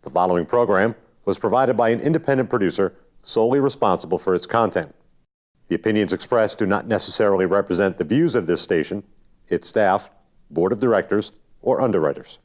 The following program was provided by an independent producer solely responsible for its content. The opinions expressed do not necessarily represent the views of this station, its staff, board of directors, or underwriters.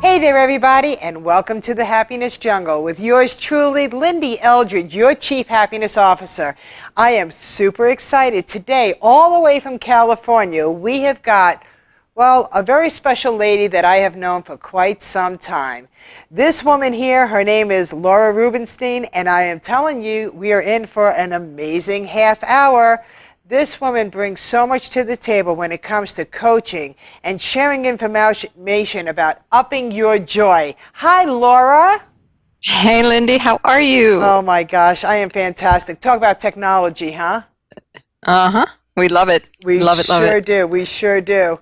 Hey there, everybody, and welcome to the Happiness Jungle with yours truly, Lyn-Dee Eldridge, your Chief Happiness Officer. I am super excited. Today, all the way from California, we have got, well, a very special lady that I have known for quite some time. This woman here, her name is Laura Rubinstein, and I am telling you, we are in for an amazing half hour. This woman brings so much to the table when it comes to coaching and sharing information about upping your joy. Hi, Laura. Hey, Lyn-Dee, how are you? Oh my gosh, I am fantastic. Talk about technology, huh? Uh-huh. We love it. We love it. Do. We sure do.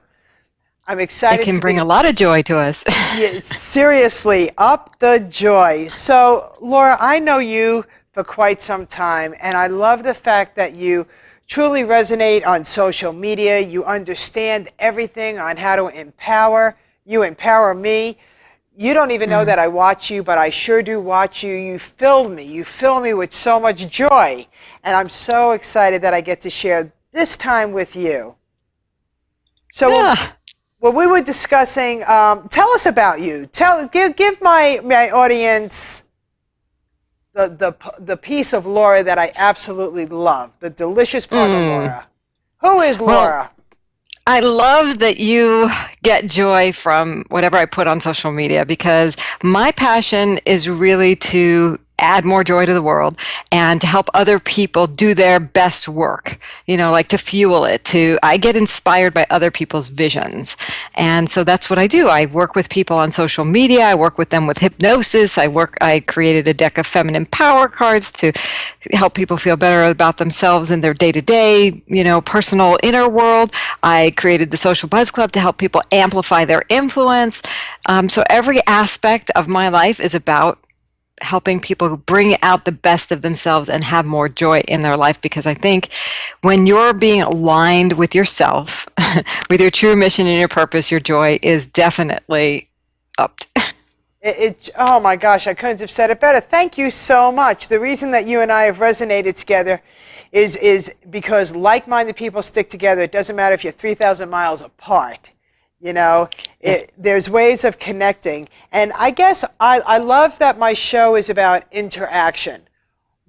I'm excited. It can bring a lot of joy to us. Yeah, seriously, up the joy. So, Laura, I know you for quite some time, and I love the fact that you truly resonate on social media. You understand everything on how to empower. You empower me. You don't even know that I watch you, but I sure do watch you. You fill me. You fill me with so much joy. And I'm so excited that I get to share this time with you. So what we were discussing, tell us about you. Give my audience the piece of Laura that I absolutely love, the delicious part of Laura. Who is Laura? Well, I love that you get joy from whatever I put on social media, because my passion is really to add more joy to the world and to help other people do their best work, like to fuel it. I get inspired by other people's visions. And so that's what I do. I work with people on social media. I work with them with hypnosis. I created a deck of feminine power cards to help people feel better about themselves in their day-to-day, personal inner world. I created the Social Buzz Club to help people amplify their influence. So every aspect of my life is about helping people bring out the best of themselves and have more joy in their life, because I think when you're being aligned with yourself, with your true mission and your purpose, your joy is definitely upped. Oh my gosh, I couldn't have said it better. Thank you so much. The reason that you and I have resonated together is because like-minded people stick together. It doesn't matter if you're 3,000 miles apart. There's ways of connecting. And I guess I love that my show is about interaction.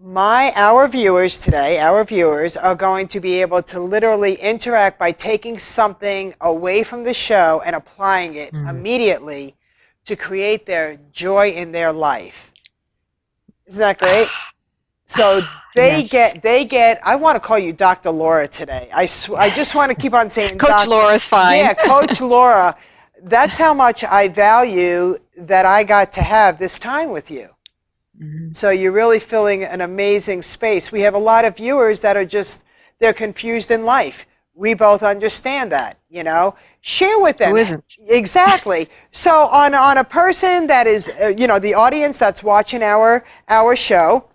Our viewers today, are going to be able to literally interact by taking something away from the show and applying it immediately to create their joy in their life. Isn't that great? So they get, I want to call you Dr. Laura today. I just want to keep on saying Coach Laura's fine. Yeah, Coach Laura. That's how much I value that I got to have this time with you. So you're really filling an amazing space. We have a lot of viewers that are they're confused in life. We both understand that, Share with them. Who isn't? Exactly. So on a person that is, the audience that's watching our show,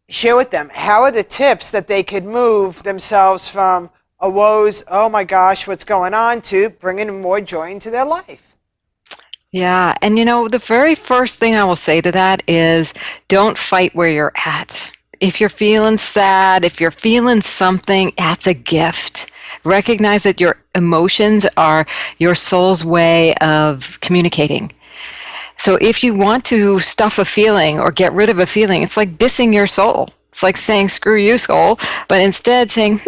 share with them, how are the tips that they could move themselves from a woes, oh my gosh, what's going on, to bringing more joy into their life? Yeah, and the very first thing I will say to that is don't fight where you're at. If you're feeling sad, if you're feeling something, that's a gift. Recognize that your emotions are your soul's way of communicating. So if you want to stuff a feeling or get rid of a feeling, it's like dissing your soul. It's like saying, screw you, soul, but instead saying,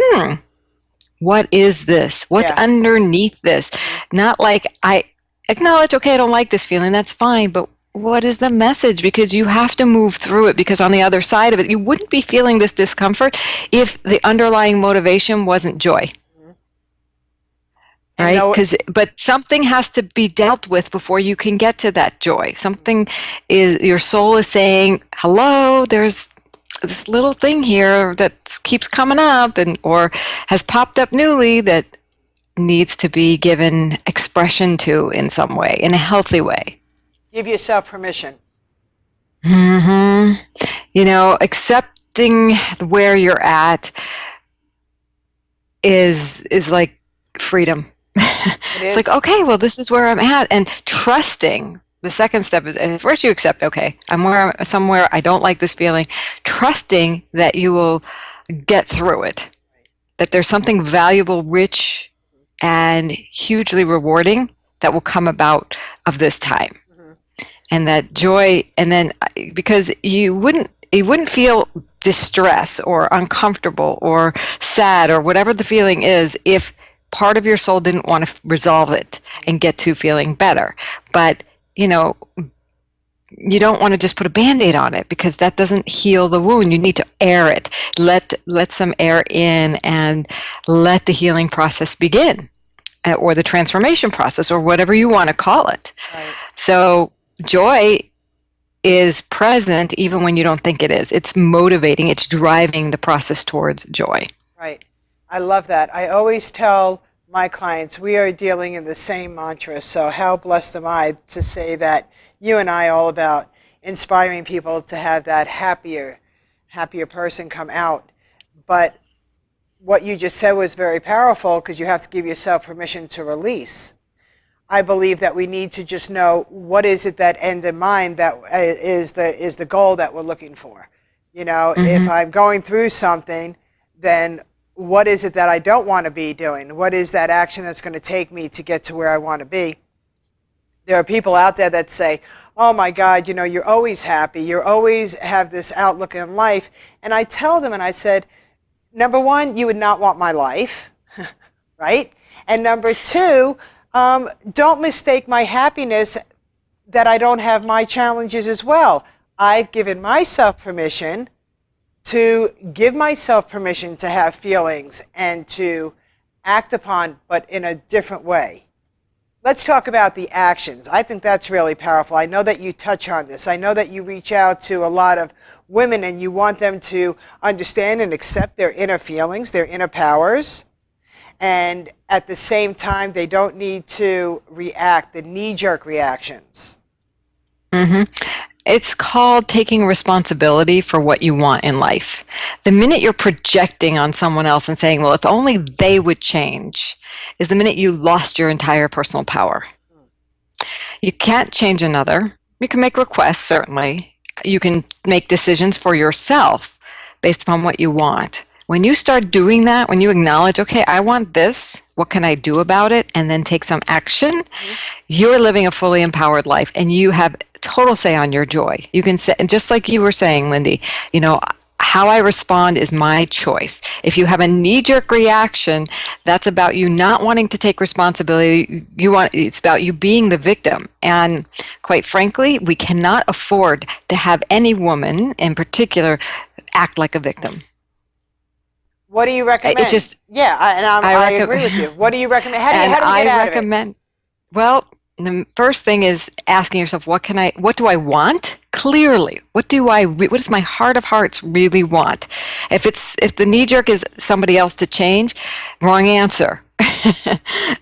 what is this? What's underneath this? Not like, I acknowledge, okay, I don't like this feeling, that's fine, but what is the message? Because you have to move through it, because on the other side of it, you wouldn't be feeling this discomfort if the underlying motivation wasn't joy. And right? know- But something has to be dealt with before you can get to that joy. Something is, your soul is saying, hello, there's this little thing here that keeps coming up or has popped up newly that needs to be given expression to in some way, in a healthy way. Give yourself permission. Accepting where you're at is like freedom. It's like, okay, well, this is where I'm at, and trusting. The second step is, first you accept, okay, I'm somewhere, I don't like this feeling. Trusting that you will get through it, that there's something valuable, rich, and hugely rewarding that will come about of this time. And that joy, and then because you wouldn't feel distress or uncomfortable or sad or whatever the feeling is if part of your soul didn't want to resolve it and get to feeling better. But you don't want to just put a Band-Aid on it, because that doesn't heal the wound. You need to air it. Let some air in and let the healing process begin, or the transformation process, or whatever you want to call it. Right. So joy is present even when you don't think it is. It's motivating. It's driving the process towards joy. Right. I love that. I always tell my clients we are dealing in the same mantra. So how blessed am I to say that you and I are all about inspiring people to have that happier person come out. But what you just said was very powerful, because you have to give yourself permission to release. I believe that we need to just know what is it that end in mind that is the goal that we're looking for. If I'm going through something, then what is it that I don't want to be doing? What is that action that's going to take me to get to where I want to be? There are people out there that say, oh my God, you're always happy. You always have this outlook in life. And I tell them, and I said, number one, you would not want my life, right? And number two, don't mistake my happiness that I don't have my challenges as well. I've given myself permission to have feelings and to act upon, but in a different way. Let's talk about the actions. I think that's really powerful. I know that you touch on this. I know that you reach out to a lot of women and you want them to understand and accept their inner feelings, their inner powers. And at the same time, they don't need to react, the knee-jerk reactions. It's called taking responsibility for what you want in life. The minute you're projecting on someone else and saying, well, if only they would change, is the minute you lost your entire personal power. You can't change another. You can make requests, certainly. You can make decisions for yourself based upon what you want. When you start doing that, when you acknowledge, okay, I want this, what can I do about it, and then take some action, you're living a fully empowered life, and you have total say on your joy. You can say, and just like you were saying, Lyn-Dee, how I respond is my choice. If you have a knee-jerk reaction, that's about you not wanting to take responsibility. It's about you being the victim. And quite frankly, we cannot afford to have any woman in particular act like a victim. What do you recommend? I agree with you. What do you recommend? How do you get out of it? Well, the first thing is asking yourself, what do I want? Clearly, what does my heart of hearts really want? If the knee jerk is somebody else to change, wrong answer.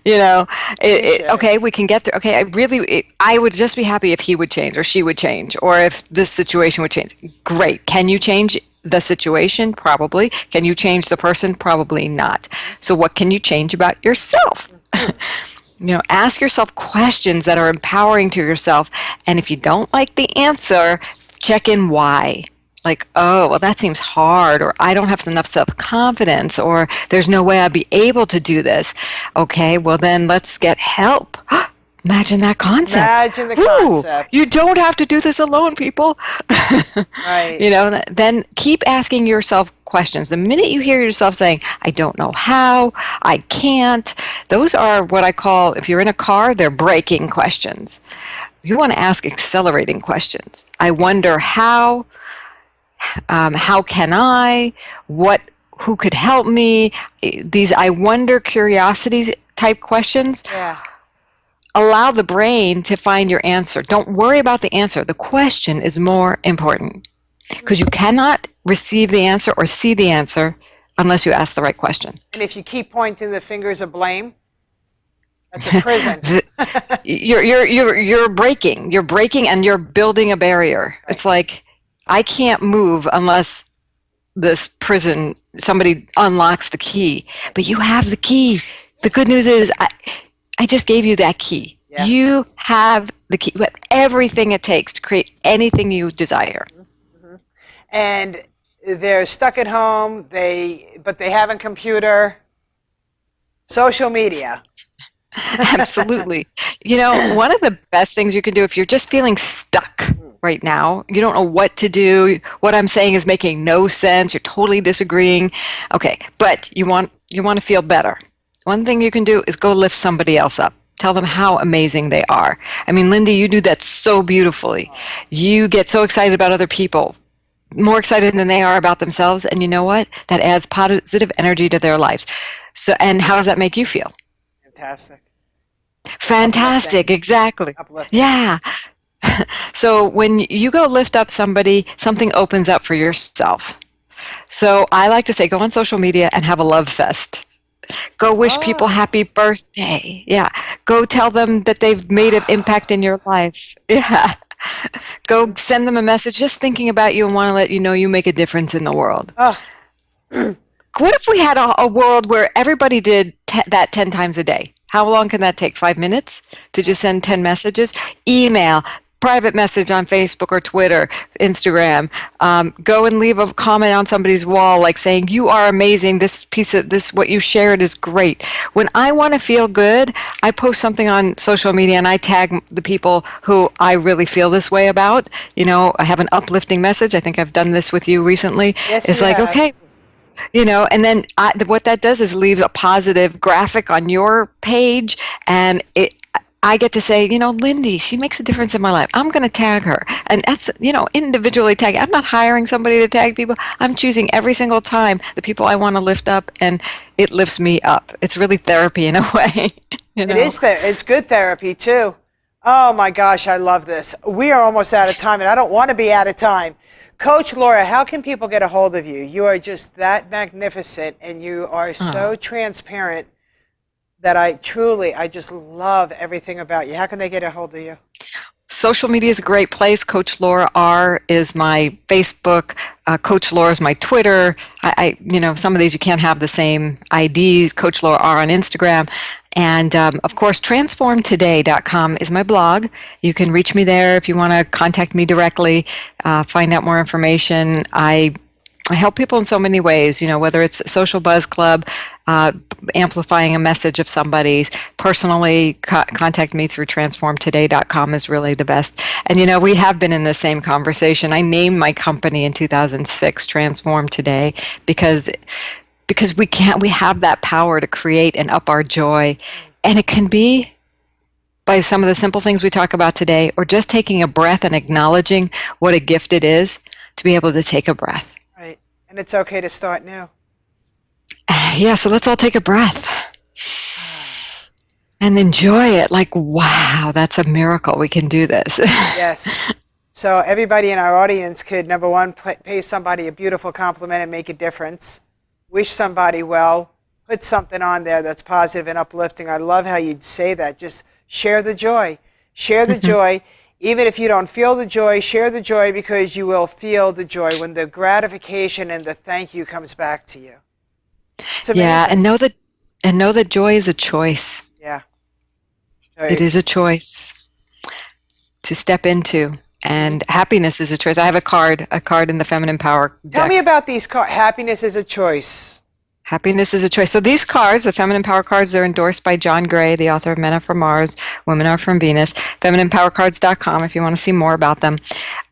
Okay, we can get there. Okay, I would just be happy if he would change or she would change, or if this situation would change. Great. Can you change the situation? Probably. Can you change the person? Probably not. So what can you change about yourself? Ask yourself questions that are empowering to yourself. And if you don't like the answer, check in why. Like, oh, well, that seems hard, or I don't have enough self-confidence, or there's no way I'd be able to do this. Okay, well, then let's get help. Imagine that concept. Imagine the concept. You don't have to do this alone, people. Right. Then keep asking yourself questions. The minute you hear yourself saying, I don't know how, I can't, those are what I call, if you're in a car, they're braking questions. You want to ask accelerating questions. I wonder how can I, who could help me? These I wonder curiosities type questions, Yeah. allow the brain to find your answer. Don't worry about the answer. The question is more important because you cannot receive the answer or see the answer unless you ask the right question. And if you keep pointing the fingers of blame, that's a prison. You're breaking and you're building a barrier. Right. It's like, I can't move unless this prison, somebody unlocks the key, but you have the key. The good news is I just gave you that key. Yeah. You have the key. You have everything it takes to create anything you desire. Mm-hmm. And they're stuck at home, but they have a computer. Social media. Absolutely. One of the best things you can do if you're just feeling stuck right now, you don't know what to do, what I'm saying is making no sense, you're totally disagreeing. Okay, but you want to feel better. One thing you can do is go lift somebody else up. Tell them how amazing they are. I mean, Lyn-Dee, you do that so beautifully. You get so excited about other people, more excited than they are about themselves, and you know what? That adds positive energy to their lives. So, and how does that make you feel? Fantastic, exactly. Uplifting. Yeah. So when you go lift up somebody, something opens up for yourself. So I like to say, go on social media and have a love fest. Go wish people happy birthday. Yeah. Go tell them that they've made an impact in your life. Yeah. Go send them a message just thinking about you and want to let you know you make a difference in the world. What if we had a world where everybody did that 10 times a day? How long can that take? 5 minutes to just send 10 messages? Email, private message on Facebook or Twitter, Instagram. Go and leave a comment on somebody's wall like saying, you are amazing. This piece of this, what you shared is great. When I want to feel good, I post something on social media and I tag the people who I really feel this way about. I have an uplifting message. I think I've done this with you recently. Yes, it's you like, have. okay. And then what that does is leave a positive graphic on your page, and I get to say, Lyn-Dee, she makes a difference in my life. I'm going to tag her. And that's, individually tag. I'm not hiring somebody to tag people. I'm choosing every single time the people I want to lift up, and it lifts me up. It's really therapy in a way. It is it's good therapy too. Oh my gosh, I love this. We are almost out of time, and I don't want to be out of time. Coach Laura, how can people get a hold of you? You are just that magnificent, and you are so transparent that I just love everything about you. How can they get a hold of you? Social media is a great place. Coach Laura R is my Facebook. Coach Laura is my Twitter. Some of these you can't have the same IDs. Coach Laura R on Instagram. And of course, transformtoday.com is my blog. You can reach me there if you want to contact me directly, find out more information. I help people in so many ways, whether it's Social Buzz Club, amplifying a message of somebody's, personally contact me through transformtoday.com is really the best. And we have been in the same conversation. I named my company in 2006, Transform Today, because we have that power to create and up our joy. And it can be by some of the simple things we talk about today, or just taking a breath and acknowledging what a gift it is to be able to take a breath. Right. And it's okay to start new. Yeah, so let's all take a breath and enjoy it. Like, wow, that's a miracle. We can do this. Yes. So everybody in our audience could, number one, pay somebody a beautiful compliment and make a difference. Wish somebody well. Put something on there that's positive and uplifting. I love how you'd say that. Just share the joy. Share the joy. Even if you don't feel the joy, share the joy, because you will feel the joy when the gratification and the thank you comes back to you. It's amazing. Yeah, and know that joy is a choice. Yeah. It is a choice to step into, and happiness is a choice. I have a card in the Feminine Power deck. Tell me about these cards. Happiness is a choice. Happiness is a choice. So these cards, the Feminine Power cards, they're endorsed by John Gray, the author of Men Are From Mars, Women Are From Venus. FemininePowerCards.com if you want to see more about them.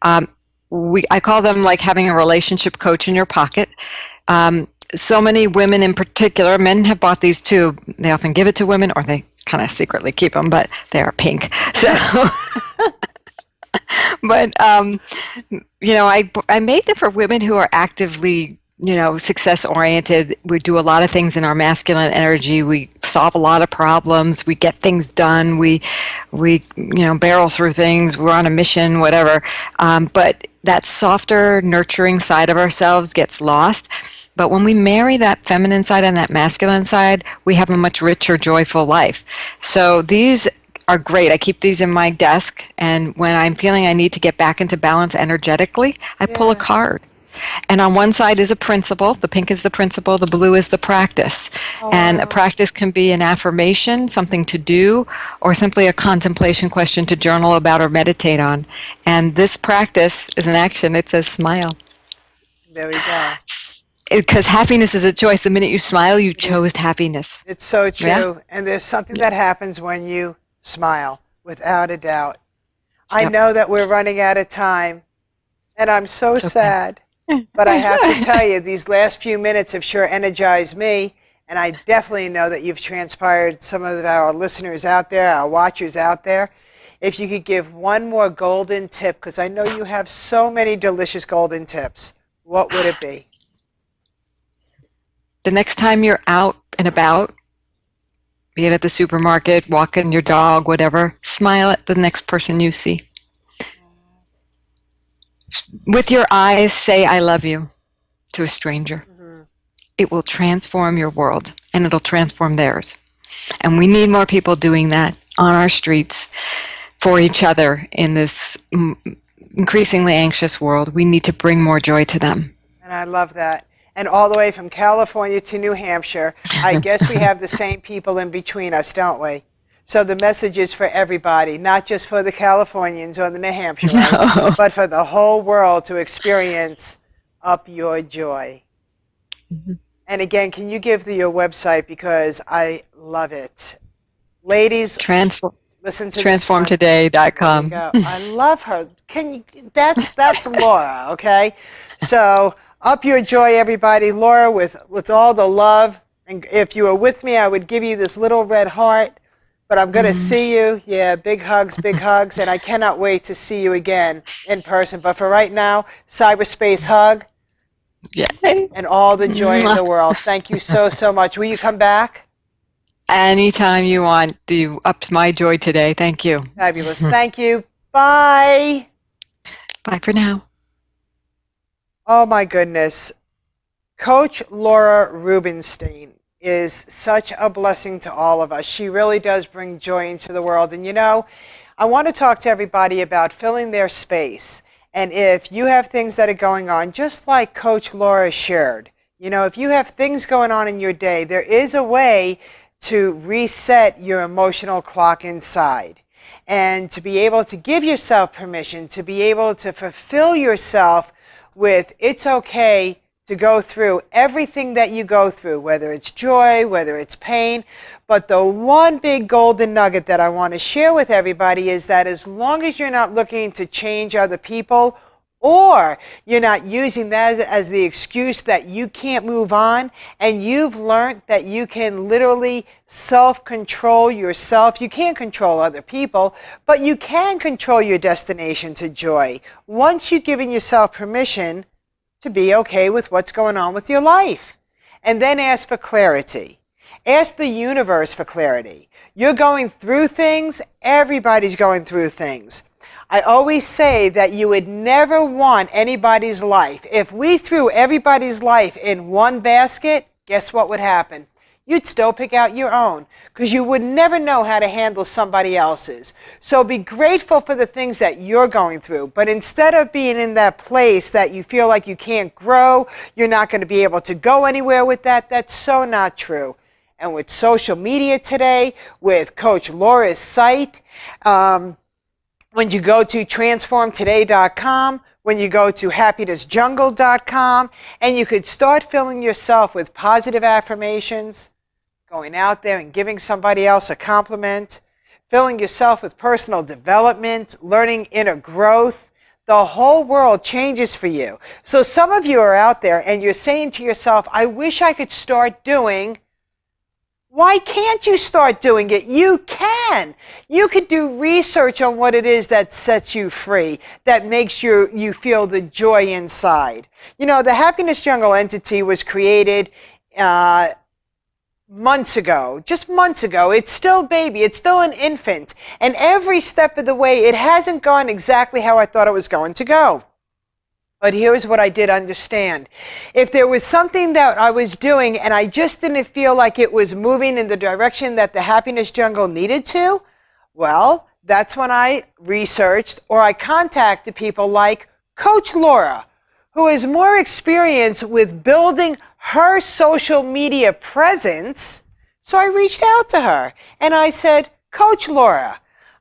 I call them like having a relationship coach in your pocket. So many women in particular, men have bought these too. They often give it to women, or they kind of secretly keep them, but they are pink. So, but I made them for women who are actively success oriented. We do a lot of things in our masculine energy. We solve a lot of problems. We get things done. We barrel through things. We're on a mission, whatever. But that softer, nurturing side of ourselves gets lost. But when we marry that feminine side and that masculine side, we have a much richer, joyful life. So these are great. I keep these in my desk, and when I'm feeling I need to get back into balance energetically, I pull a card. And on one side is a principle. The pink is the principle, the blue is the practice. And a practice can be an affirmation, something to do, or simply a contemplation question to journal about or meditate on. And this practice is an action. It says smile. There we go. Because happiness is a choice. The minute you smile, you chose happiness. It's so true. Yeah? And there's something that happens when you smile, without a doubt. I know that we're running out of time, and I'm so sad. But I have to tell you, these last few minutes have sure energized me, and I definitely know that you've transpired some of our listeners out there, our watchers out there. If you could give one more golden tip, because I know you have so many delicious golden tips, what would it be? The next time you're out and about, be it at the supermarket, walking your dog, whatever, smile at the next person you see. With your eyes, say, I love you to a stranger. Mm-hmm. It will transform your world, and it'll transform theirs. And we need more people doing that on our streets for each other in this increasingly anxious world. We need to bring more joy to them. And I love that. And all the way from California to New Hampshire, I guess we have the same people in between us, don't we? So the message is for everybody, not just for the Californians or the New Hampshireites, but for the whole world to experience Up Your Joy. Mm-hmm. And again, can you give your website, because I love it. Ladies, listen to transformtoday.com. I love her. That's Laura, okay? So Up Your Joy, everybody. Laura, with all the love. And if you were with me, I would give you this little red heart. But I'm going to see you. Yeah, big hugs, and I cannot wait to see you again in person. But for right now, cyberspace hug. Yay. And all the joy in the world. Thank you so, so much. Will you come back? Anytime you want. You upped my joy today. Thank you. Fabulous. Thank you. Bye. Bye for now. Oh, my goodness. Coach Laura Rubinstein is such a blessing to all of us. She really does bring joy into the world. And I want to talk to everybody about filling their space. And if you have things that are going on, just like Coach Laura shared, if you have things going on in your day, there is a way to reset your emotional clock inside. And to be able to give yourself permission, to be able to fulfill yourself with it's okay to go through everything that you go through, whether it's joy, whether it's pain. But the one big golden nugget that I want to share with everybody is that as long as you're not looking to change other people, or you're not using that as the excuse that you can't move on, and you've learned that you can literally self-control yourself. You can't control other people, but you can control your destination to joy. Once you've given yourself permission to be okay with what's going on with your life. And then ask for clarity. Ask the universe for clarity. You're going through things. Everybody's going through things. I always say that you would never want anybody's life. If we threw everybody's life in one basket, guess what would happen? You'd still pick out your own, because you would never know how to handle somebody else's. So be grateful for the things that you're going through. But instead of being in that place that you feel like you can't grow, you're not going to be able to go anywhere with that, that's so not true. And with social media today, with Coach Laura's site, when you go to transformtoday.com, when you go to happinessjungle.com, and you could start filling yourself with positive affirmations, going out there and giving somebody else a compliment, filling yourself with personal development, learning inner growth, the whole world changes for you. So some of you are out there and you're saying to yourself, I wish I could start doing Why can't you start doing it? You can. You could do research on what it is that sets you free, that makes you feel the joy inside. You know, the Happiness Jungle entity was created months ago, just months ago. It's still baby, it's still an infant. And every step of the way, it hasn't gone exactly how I thought it was going to go. But here's what I did understand. If there was something that I was doing and I just didn't feel like it was moving in the direction that the Happiness Jungle needed to, well, that's when I researched or I contacted people like Coach Laura, who has more experience with building her social media presence. So I reached out to her and I said, Coach Laura,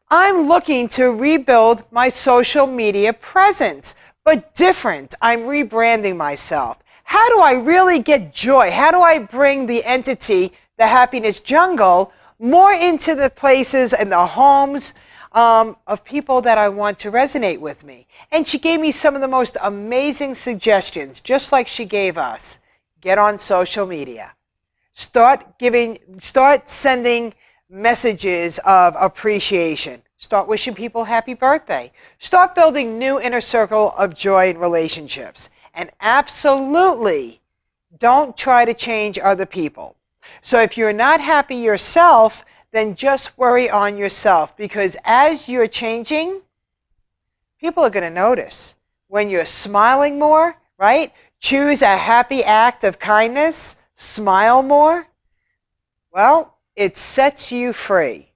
I'm looking to rebuild my social media presence, but different. I'm rebranding myself. How do I really get joy? How do I bring the entity, the Happiness Jungle, more into the places and the homes of people that I want to resonate with me? And she gave me some of the most amazing suggestions, just like she gave us. Get on social media. Start sending messages of appreciation. Start wishing people happy birthday. Start building new inner circle of joy in relationships. And absolutely don't try to change other people. So if you're not happy yourself, then just worry on yourself, because as you're changing, people are going to notice. When you're smiling more, right? Choose a happy act of kindness. Smile more. Well, it sets you free.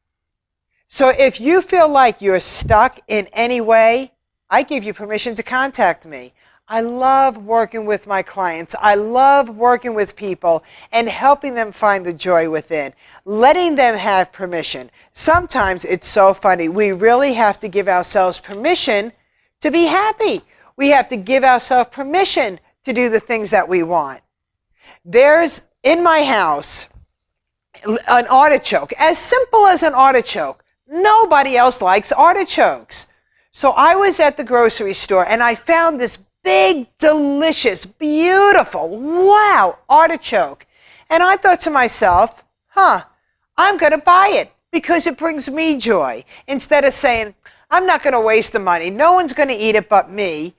So if you feel like you're stuck in any way, I give you permission to contact me. I love working with my clients. I love working with people and helping them find the joy within, letting them have permission. Sometimes it's so funny. We really have to give ourselves permission to be happy. We have to give ourselves permission to do the things that we want. There's, in my house, an artichoke, as simple as an artichoke. Nobody else likes artichokes. So I was at the grocery store and I found this big, delicious, beautiful, wow, artichoke. And I thought to myself, I'm going to buy it because it brings me joy. Instead of saying, I'm not going to waste the money. No one's going to eat it but me.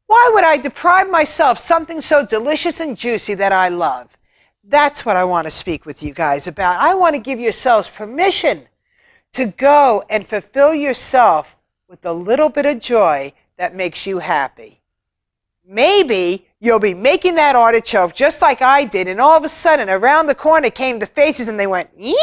Why would I deprive myself something so delicious and juicy that I love? That's what I want to speak with you guys about. I want to give yourselves permission to go and fulfill yourself with a little bit of joy that makes you happy. Maybe you'll be making that artichoke just like I did, and all of a sudden around the corner came the faces and they went, "Eek?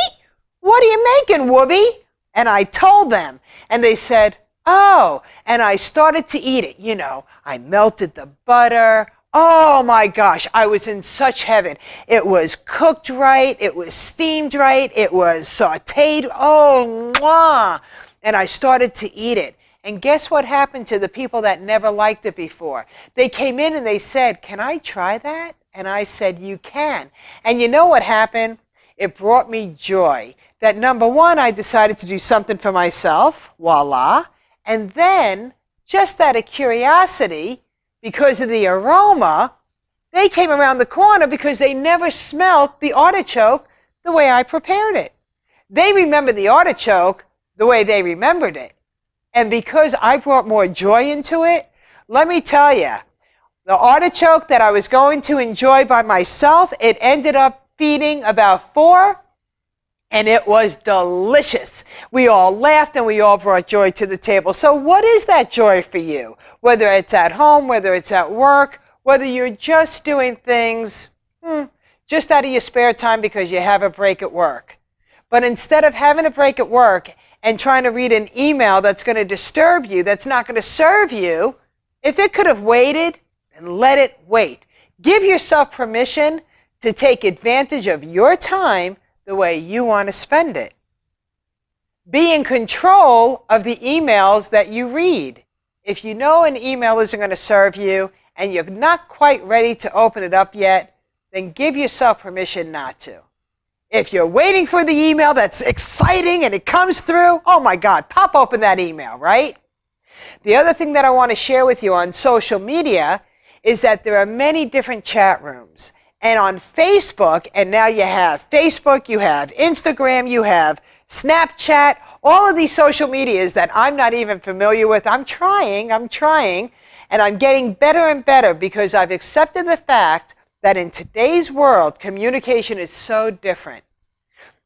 What are you making, Whoopi?" And I told them, and they said, "Oh," and I started to eat it. You know, I melted the butter. Oh my gosh, I was in such heaven. It was cooked right, it was steamed right, it was sauteed. Oh, mwah. And I started to eat it. And guess what happened to the people that never liked it before? They came in and they said, "Can I try that?" And I said, "You can." And you know what happened? It brought me joy. That number one, I decided to do something for myself, voila. And then, just out of curiosity, because of the aroma, they came around the corner because they never smelled the artichoke the way I prepared it. They remembered the artichoke the way they remembered it. And because I brought more joy into it, let me tell you, the artichoke that I was going to enjoy by myself, it ended up feeding about 4, and it was delicious. We all laughed and we all brought joy to the table. So what is that joy for you? Whether it's at home, whether it's at work, whether you're just doing things just out of your spare time because you have a break at work. But instead of having a break at work and trying to read an email that's going to disturb you, that's not going to serve you, if it could have waited, then let it wait. Give yourself permission to take advantage of your time the way you want to spend it. Be in control of the emails that you read. If you know an email isn't going to serve you and you're not quite ready to open it up yet, then give yourself permission not to. If you're waiting for the email that's exciting and it comes through, oh my God, pop open that email, right? The other thing that I want to share with you on social media is that there are many different chat rooms. And on Facebook, and now you have Facebook, you have Instagram, you have Snapchat, all of these social medias that I'm not even familiar with. I'm trying, and I'm getting better and better because I've accepted the fact that in today's world, communication is so different.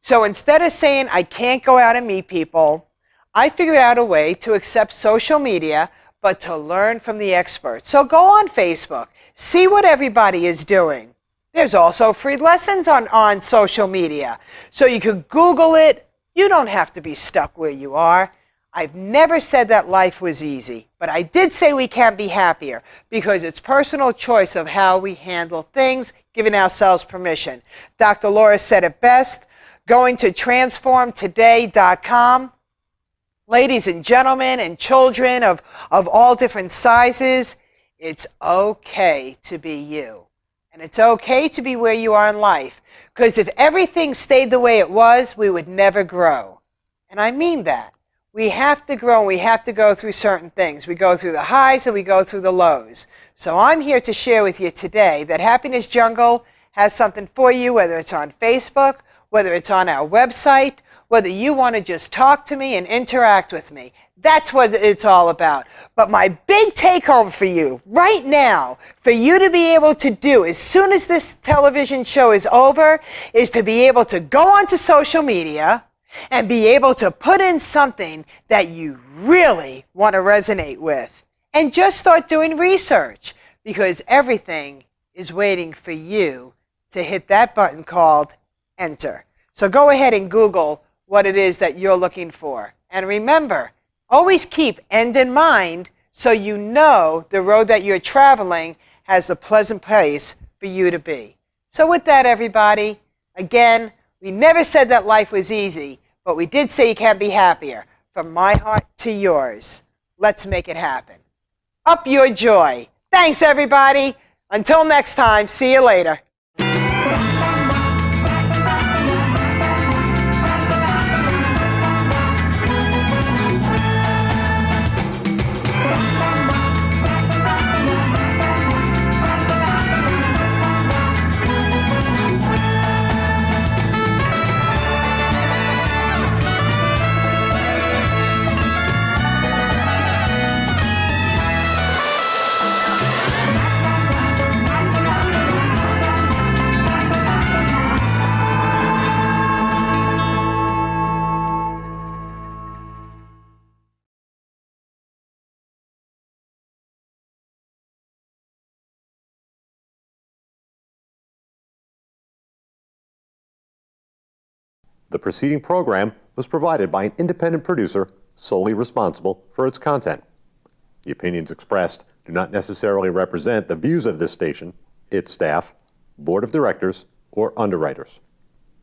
So instead of saying I can't go out and meet people, I figured out a way to accept social media, but to learn from the experts. So go on Facebook, see what everybody is doing. There's also free lessons on social media. So you could Google it. You don't have to be stuck where you are. I've never said that life was easy, but I did say we can't be happier because it's personal choice of how we handle things, giving ourselves permission. Dr. Laura said it best, going to transformtoday.com. Ladies and gentlemen and children of all different sizes, it's okay to be you. And it's okay to be where you are in life. Because if everything stayed the way it was, we would never grow. And I mean that. We have to grow and we have to go through certain things. We go through the highs and we go through the lows. So I'm here to share with you today that Happiness Jungle has something for you, whether it's on Facebook, whether it's on our website, whether you want to just talk to me and interact with me. That's what it's all about. But my big take home for you right now, for you to be able to do as soon as this television show is over, is to be able to go onto social media and be able to put in something that you really want to resonate with. And just start doing research, because everything is waiting for you to hit that button called enter. So go ahead and Google what it is that you're looking for. And remember, always keep end in mind so you know the road that you're traveling has a pleasant place for you to be. So with that, everybody, again, we never said that life was easy, but we did say you can't be happier. From my heart to yours, let's make it happen. Up your joy. Thanks, everybody. Until next time, see you later. The preceding program was provided by an independent producer solely responsible for its content. The opinions expressed do not necessarily represent the views of this station, its staff, board of directors, or underwriters.